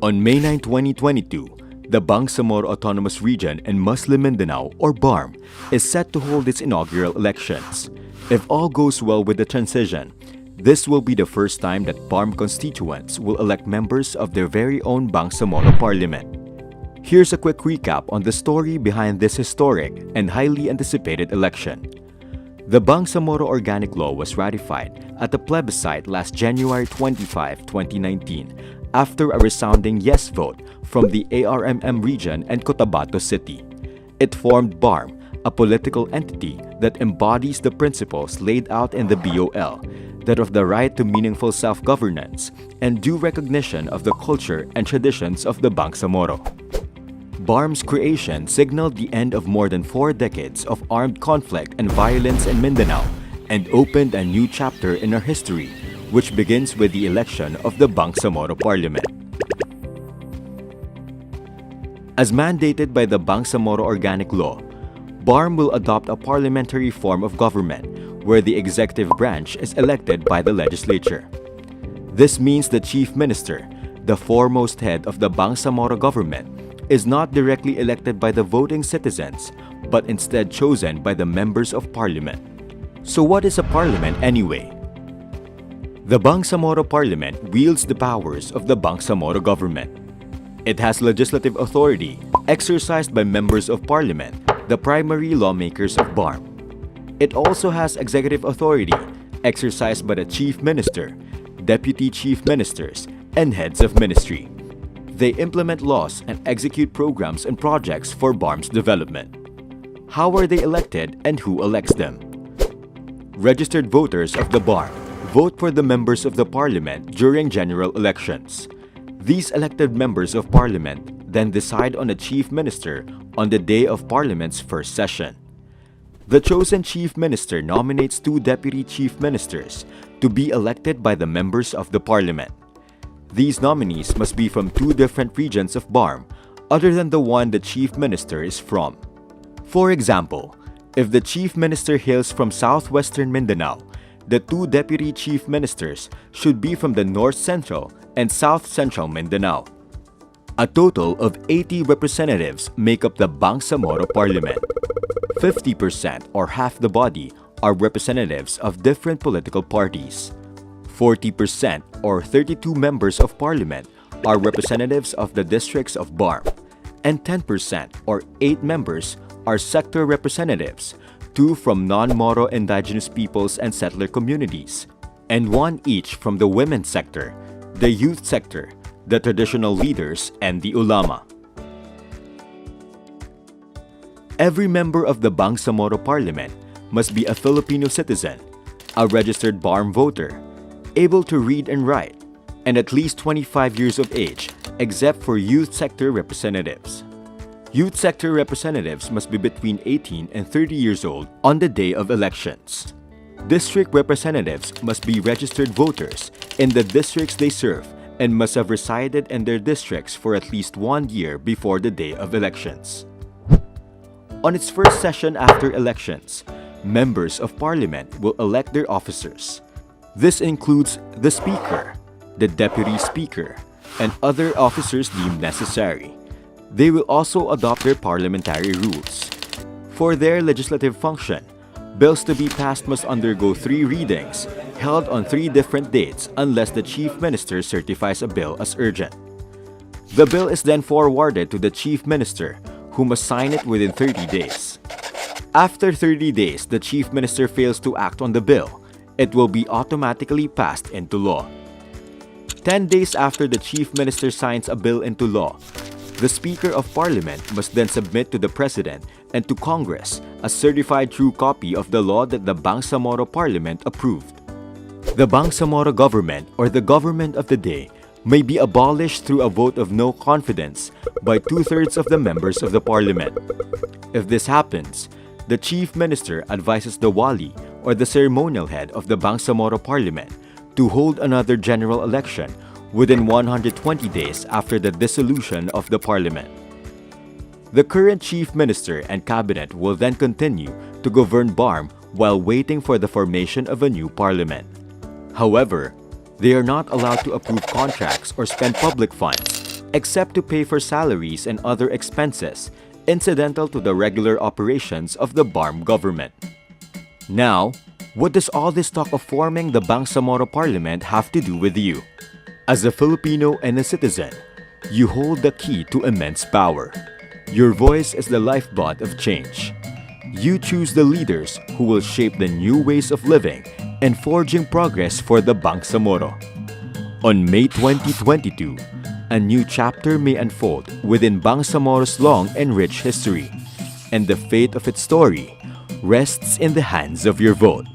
On May 9, 2022, the Bangsamoro Autonomous Region in Muslim Mindanao, or BARMM, is set to hold its inaugural elections. If all goes well with the transition, this will be the first time that BARMM constituents will elect members of their very own Bangsamoro Parliament. Here's a quick recap on the story behind this historic and highly anticipated election. The Bangsamoro Organic Law was ratified at a plebiscite last January 25, 2019, after a resounding yes vote from the BARMM region and Cotabato City. It formed BARMM, a political entity that embodies the principles laid out in the BOL, that of the right to meaningful self-governance and due recognition of the culture and traditions of the Bangsamoro. BARMM's creation signaled the end of more than 4 decades of armed conflict and violence in Mindanao and opened a new chapter in our history, which begins with the election of the Bangsamoro Parliament. As mandated by the Bangsamoro Organic Law, BARMM will adopt a parliamentary form of government where the executive branch is elected by the legislature. This means the Chief Minister, the foremost head of the Bangsamoro government, is not directly elected by the voting citizens, but instead chosen by the members of parliament. So what is a parliament anyway? The Bangsamoro Parliament wields the powers of the Bangsamoro government. It has legislative authority exercised by members of parliament, the primary lawmakers of BARMM. It also has executive authority exercised by the Chief Minister, Deputy Chief Ministers, and heads of ministry. They implement laws and execute programs and projects for BARMM's development. How are they elected and who elects them? Registered voters of the BARMM vote for the members of the parliament during general elections. These elected members of parliament then decide on the chief minister on the day of parliament's first session. The chosen chief minister nominates 2 deputy chief ministers to be elected by the members of the parliament. These nominees must be from 2 different regions of BARMM other than the one the chief minister is from. For example, if the chief minister hails from southwestern Mindanao, the 2 deputy chief ministers should be from the north central and south central Mindanao. A total of 80 representatives make up the Bangsamoro Parliament. 50% or half the body are representatives of different political parties. 40% or 32 members of parliament are representatives of the districts of BARMM, and 10% or 8 members are sector representatives, 2 from non-Moro indigenous peoples and settler communities, and 1 each from the women's sector, the youth sector, the traditional leaders, and the ulama. Every member of the Bangsamoro Parliament must be a Filipino citizen, a registered BARMM voter, able to read and write, and at least 25 years of age, except for youth sector representatives. Youth sector representatives must be between 18 and 30 years old on the day of elections. District representatives must be registered voters in the districts they serve and must have resided in their districts for at least 1 year before the day of elections. On its first session after elections, members of parliament will elect their officers. This includes the Speaker, the Deputy Speaker, and other officers deemed necessary. They will also adopt their parliamentary rules. For their legislative function, bills to be passed must undergo 3 readings, held on 3 different dates unless the Chief Minister certifies a bill as urgent. The bill is then forwarded to the Chief Minister, who must sign it within 30 days. After 30 days, the Chief Minister fails to act on the bill, it will be automatically passed into law. 10 days after the Chief Minister signs a bill into law, the Speaker of Parliament must then submit to the President and to Congress a certified true copy of the law that the Bangsamoro Parliament approved. The Bangsamoro government, or the government of the day, may be abolished through a vote of no confidence by 2/3 of the members of the Parliament. If this happens, the Chief Minister advises the Wali, or the ceremonial head of the Bangsamoro Parliament, to hold another general election within 120 days after the dissolution of the Parliament. The current Chief Minister and Cabinet will then continue to govern BARMM while waiting for the formation of a new Parliament. However, they are not allowed to approve contracts or spend public funds, except to pay for salaries and other expenses incidental to the regular operations of the BARMM government. Now, what does all this talk of forming the Bangsamoro Parliament have to do with you? As a Filipino and a citizen, you hold the key to immense power. Your voice is the lifeblood of change. You choose the leaders who will shape the new ways of living and forging progress for the Bangsamoro. On May 2022, a new chapter may unfold within Bangsamoro's long and rich history, and the fate of its story rests in the hands of your vote.